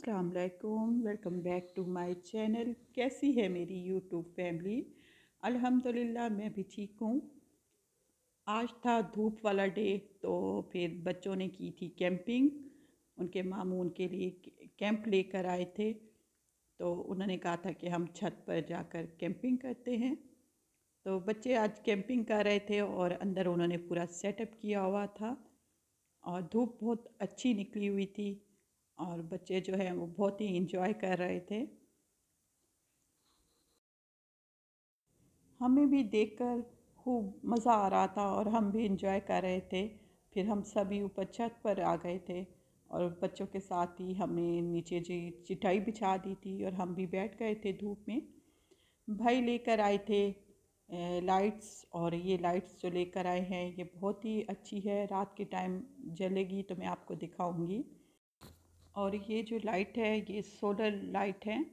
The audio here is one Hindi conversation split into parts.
अस्सलाम वालेकुम, welcome back to my channel. कैसी है मेरी यूट्यूब फैमिली? अल्हम्दुलिल्लाह मैं भी ठीक हूँ। आज था धूप वाला डे, तो फिर बच्चों ने की थी कैंपिंग। उनके मामू उनके लिए कैंप लेकर आए थे, तो उन्होंने कहा था कि हम छत पर जाकर कैंपिंग करते हैं। तो बच्चे आज कैंपिंग कर रहे थे और अंदर उन्होंने पूरा सेटअप किया हुआ था और धूप बहुत अच्छी निकली हुई थी और बच्चे जो हैं वो बहुत ही इंजॉय कर रहे थे। हमें भी देखकर खूब मज़ा आ रहा था और हम भी इंजॉय कर रहे थे। फिर हम सभी ऊपर छत पर आ गए थे और बच्चों के साथ ही हमने नीचे जी चटाई बिछा दी थी और हम भी बैठ गए थे धूप में। भाई लेकर आए थे लाइट्स, और ये लाइट्स जो लेकर आए हैं ये बहुत ही अच्छी है, रात के टाइम जलेगी तो मैं आपको दिखाऊंगी। और ये जो लाइट है ये सोलर लाइट है,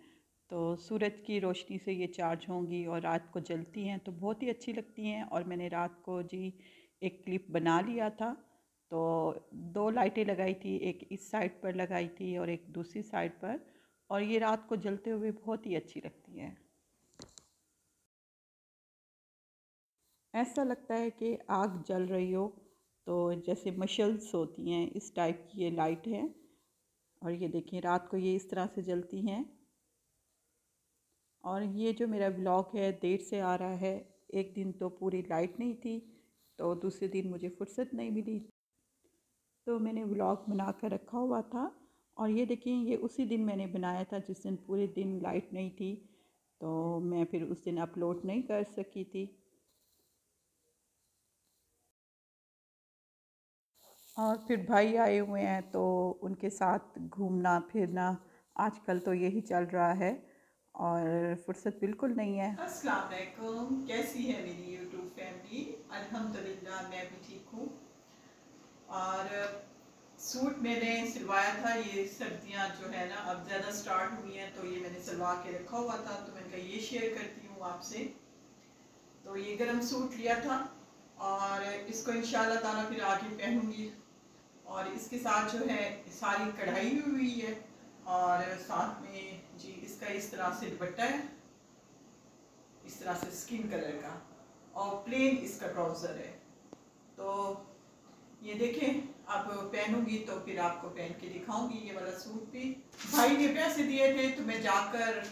तो सूरज की रोशनी से ये चार्ज होंगी और रात को जलती हैं तो बहुत ही अच्छी लगती हैं। और मैंने रात को जी एक क्लिप बना लिया था, तो दो लाइटें लगाई थी, एक इस साइड पर लगाई थी और एक दूसरी साइड पर, और ये रात को जलते हुए बहुत ही अच्छी लगती हैं। ऐसा लगता है कि आग जल रही हो, तो जैसे मशल्स होती हैं इस टाइप की ये लाइट है। और ये देखिए रात को ये इस तरह से जलती हैं। और ये जो मेरा ब्लॉग है देर से आ रहा है, एक दिन तो पूरी लाइट नहीं थी, तो दूसरे दिन मुझे फुर्सत नहीं मिली, तो मैंने व्लॉग बना कर रखा हुआ था। और ये देखिए ये उसी दिन मैंने बनाया था जिस दिन पूरे दिन लाइट नहीं थी, तो मैं फिर उस दिन अपलोड नहीं कर सकी थी। और फिर भाई आए हुए हैं तो उनके साथ घूमना फिरना आजकल तो यही चल रहा है और फुर्सत बिल्कुल नहीं है। अस्सलाम वालेकुम, कैसी है मेरी यूट्यूब फैमिली? अल्हम्दुलिल्लाह मैं भी ठीक हूँ। और सूट मैंने सिलवाया था, ये सर्दियाँ जो है ना अब ज़्यादा स्टार्ट हुई हैं, तो ये मैंने सिलवा के रखा हुआ था, तो मैंने कहा ये शेयर करती हूँ आपसे। तो ये गरम सूट लिया था और इसको इंशाल्लाह ताला फिर आगे पहनूंगी। और इसके साथ जो है सारी कढ़ाई भी हुई है और साथ में जी इसका इस तरह से दुपट्टा है, इस तरह से स्किन कलर का, और प्लेन इसका ट्राउज़र है। तो ये देखें, अब पहनूंगी तो फिर आपको पहन के दिखाऊंगी ये वाला सूट भी। भाई ने पैसे दिए थे तो मैं जाकर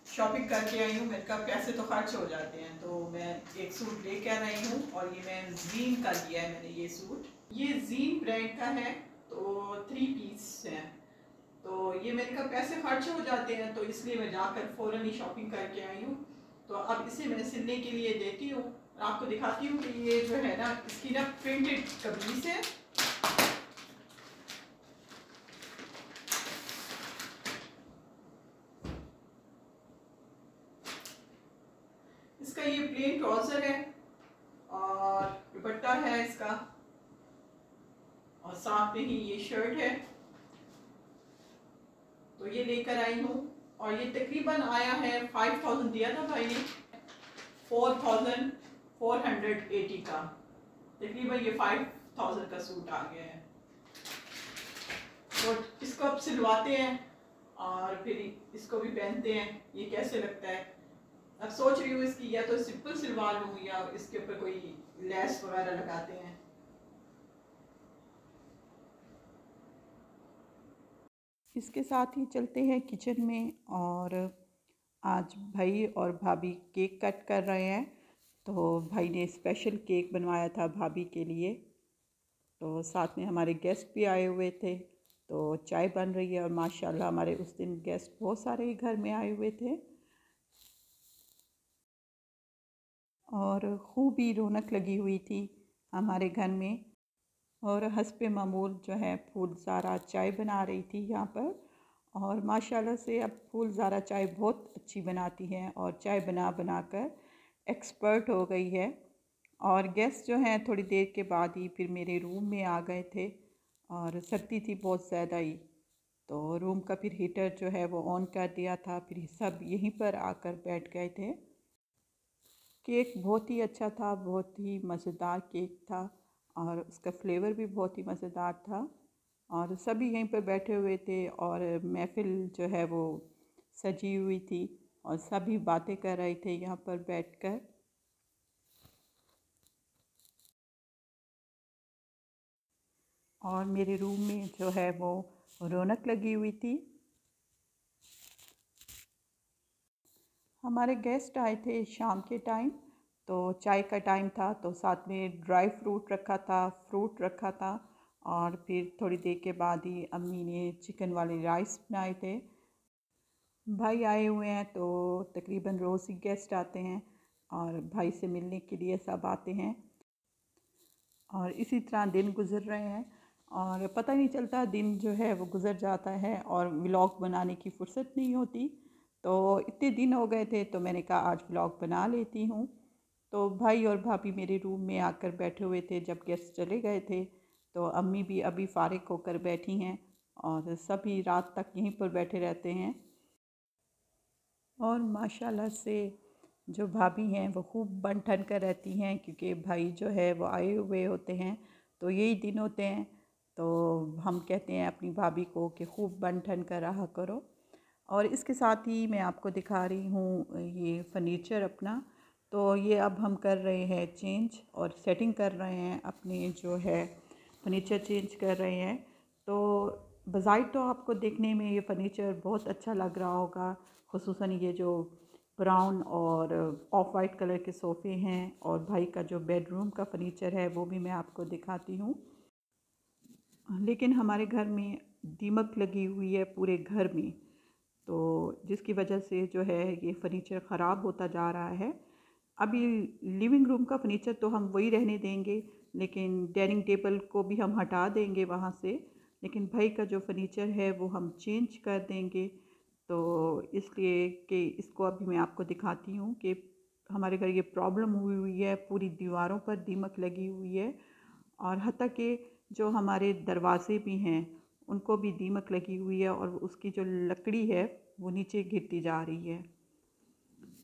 शॉपिंग करके आई हूँ। मेरे का पैसे तो खर्च हो जाते हैं, तो मैं एक सूट लेके आ रही हूँ और ये मैं जीन का लिया है मैंने ये सूट। ये जीन ब्रांड का है, तो 3 पीस है, तो ये मेरे का पैसे खर्च हो जाते हैं, तो इसलिए मैं जाकर फ़ौरन ही शॉपिंग करके आई हूँ। तो अब इसे मैं सिलने के लिए देती हूँ, आपको दिखाती हूँ कि ये जो है ना इसकी ना प्रिंटेड कमीज है। इसका ये प्लेन ट्राउजर है और दुपट्टा है इसका, और साथ में ही ये शर्ट है। तो ये लेकर आई हूँ और ये तकरीबन आया है 5000 दिया था भाई ने, 4480 का, तकरीबन ये 5000 का सूट आ गया है। तो इसको अब सिलवाते हैं और फिर इसको भी पहनते हैं, ये कैसे लगता है। अब सोच रही हूँ इसकी या तो सिंपल सिलवा लूँ या इसके ऊपर कोई लेस वगैरह लगाते हैं। इसके साथ ही चलते हैं किचन में, और आज भाई और भाभी केक कट कर रहे हैं, तो भाई ने स्पेशल केक बनवाया था भाभी के लिए। तो साथ में हमारे गेस्ट भी आए हुए थे, तो चाय बन रही है और माशाल्लाह हमारे उस दिन गेस्ट बहुत सारे ही घर में आए हुए थे और खूब ही रौनक लगी हुई थी हमारे घर में। और हस्बे मामूल जो है फूलज़ारा चाय बना रही थी यहाँ पर, और माशाल्लाह से अब फूलज़ारा चाय बहुत अच्छी बनाती हैं और चाय बना बना कर एक्सपर्ट हो गई है। और गेस्ट जो हैं थोड़ी देर के बाद ही फिर मेरे रूम में आ गए थे, और सर्दी थी बहुत ज़्यादा ही, तो रूम का फिर हीटर जो है वो ऑन कर दिया था, फिर सब यहीं पर आकर बैठ गए थे। केक बहुत ही अच्छा था, बहुत ही मज़ेदार केक था और उसका फ्लेवर भी बहुत ही मज़ेदार था। और सभी यहीं पर बैठे हुए थे और महफ़िल जो है वो सजी हुई थी और सभी बातें कर रहे थे यहाँ पर बैठकर। और मेरे रूम में जो है वो रौनक लगी हुई थी। हमारे गेस्ट आए थे शाम के टाइम, तो चाय का टाइम था तो साथ में ड्राई फ्रूट रखा था, फ्रूट रखा था। और फिर थोड़ी देर के बाद ही अम्मी ने चिकन वाले राइस बनाए थे। भाई आए हुए हैं तो तकरीबन रोज़ ही गेस्ट आते हैं और भाई से मिलने के लिए सब आते हैं और इसी तरह दिन गुजर रहे हैं और पता नहीं चलता दिन जो है वो गुज़र जाता है और व्लॉग बनाने की फुर्सत नहीं होती। तो इतने दिन हो गए थे तो मैंने कहा आज व्लॉग बना लेती हूँ। तो भाई और भाभी मेरे रूम में आकर बैठे हुए थे जब गेस्ट चले गए थे, तो अम्मी भी अभी फ़ारिग होकर बैठी हैं और सभी रात तक यहीं पर बैठे रहते हैं। और माशाल्लाह से जो भाभी हैं वो खूब बन ठन कर रहती हैं क्योंकि भाई जो है वो आए हुए होते हैं, तो यही दिन होते हैं। तो हम कहते हैं अपनी भाभी को कि खूब बन ठन कर रहा करो। और इसके साथ ही मैं आपको दिखा रही हूँ ये फ़र्नीचर अपना। तो ये अब हम कर रहे हैं चेंज और सेटिंग कर रहे हैं अपने जो है फ़र्नीचर चेंज कर रहे हैं। तो बज़ाहिर तो आपको देखने में ये फ़र्नीचर बहुत अच्छा लग रहा होगा, ख़ुसूसन ये जो ब्राउन और ऑफ वाइट कलर के सोफ़े हैं और भाई का जो बेडरूम का फ़र्नीचर है वो भी मैं आपको दिखाती हूँ। लेकिन हमारे घर में दीमक लगी हुई है पूरे घर में, तो जिसकी वजह से जो है ये फ़र्नीचर ख़राब होता जा रहा है। अभी लिविंग रूम का फ़र्नीचर तो हम वही रहने देंगे, लेकिन डाइनिंग टेबल को भी हम हटा देंगे वहाँ से। लेकिन भाई का जो फ़र्नीचर है वो हम चेंज कर देंगे। तो इसलिए कि इसको अभी मैं आपको दिखाती हूँ कि हमारे घर ये प्रॉब्लम हुई हुई है, पूरी दीवारों पर दीमक लगी हुई है और हत्ता कि जो हमारे दरवाज़े भी हैं उनको भी दीमक लगी हुई है और उसकी जो लकड़ी है वो नीचे गिरती जा रही है।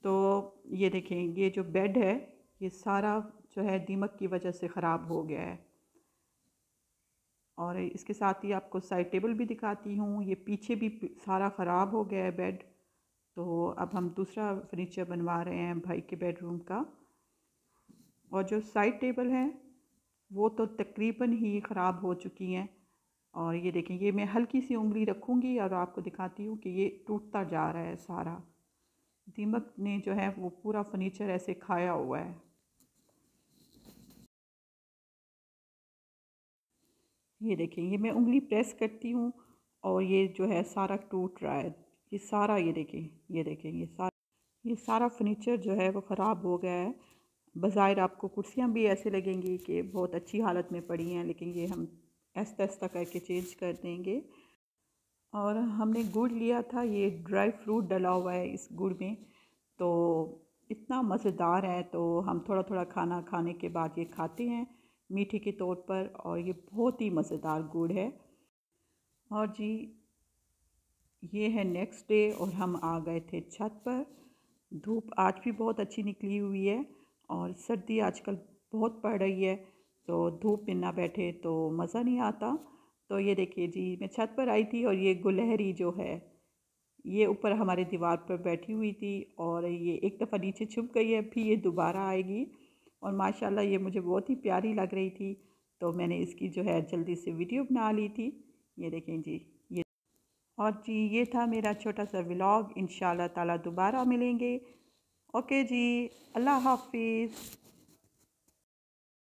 तो ये देखें, ये जो बेड है ये सारा जो है दीमक की वजह से ख़राब हो गया है। और इसके साथ ही आपको साइड टेबल भी दिखाती हूँ, ये पीछे भी सारा ख़राब हो गया है बेड। तो अब हम दूसरा फर्नीचर बनवा रहे हैं भाई के बेडरूम का। और जो साइड टेबल है वो तो तकरीबन ही ख़राब हो चुकी हैं। और ये देखें, ये मैं हल्की सी उंगली रखूँगी और आपको दिखाती हूँ कि ये टूटता जा रहा है सारा। दीमक ने जो है वो पूरा फर्नीचर ऐसे खाया हुआ है। ये देखें, ये मैं उंगली प्रेस करती हूँ और ये जो है सारा टूट रहा है। ये सारा ये देखें, ये देखें, ये सारा फर्नीचर जो है वो ख़राब हो गया है। बज़ाहिर आपको कुर्सियाँ भी ऐसे लगेंगी कि बहुत अच्छी हालत में पड़ी हैं, लेकिन ये हम आहिस्ता आहिस्ता करके चेंज कर देंगे। और हमने गुड़ लिया था, ये ड्राई फ्रूट डला हुआ है इस गुड़ में, तो इतना मज़ेदार है। तो हम थोड़ा थोड़ा खाना खाने के बाद ये खाते हैं मीठे के तौर पर और ये बहुत ही मज़ेदार गुड़ है। और जी ये है नेक्स्ट डे और हम आ गए थे छत पर। धूप आज भी बहुत अच्छी निकली हुई है और सर्दी आजकल बहुत पड़ रही है, तो धूप में ना बैठे तो मज़ा नहीं आता। तो ये देखिए जी, मैं छत पर आई थी और ये गुलहरी जो है ये ऊपर हमारे दीवार पर बैठी हुई थी और ये एक दफ़ा नीचे छुप गई है, फिर ये दोबारा आएगी। और माशाल्लाह ये मुझे बहुत ही प्यारी लग रही थी, तो मैंने इसकी जो है जल्दी से वीडियो बना ली थी। ये देखें जी, ये। और जी ये था मेरा छोटा सा व्लॉग। इंशाल्लाह ताला दोबारा मिलेंगे। ओके जी, अल्लाह हाफिज़।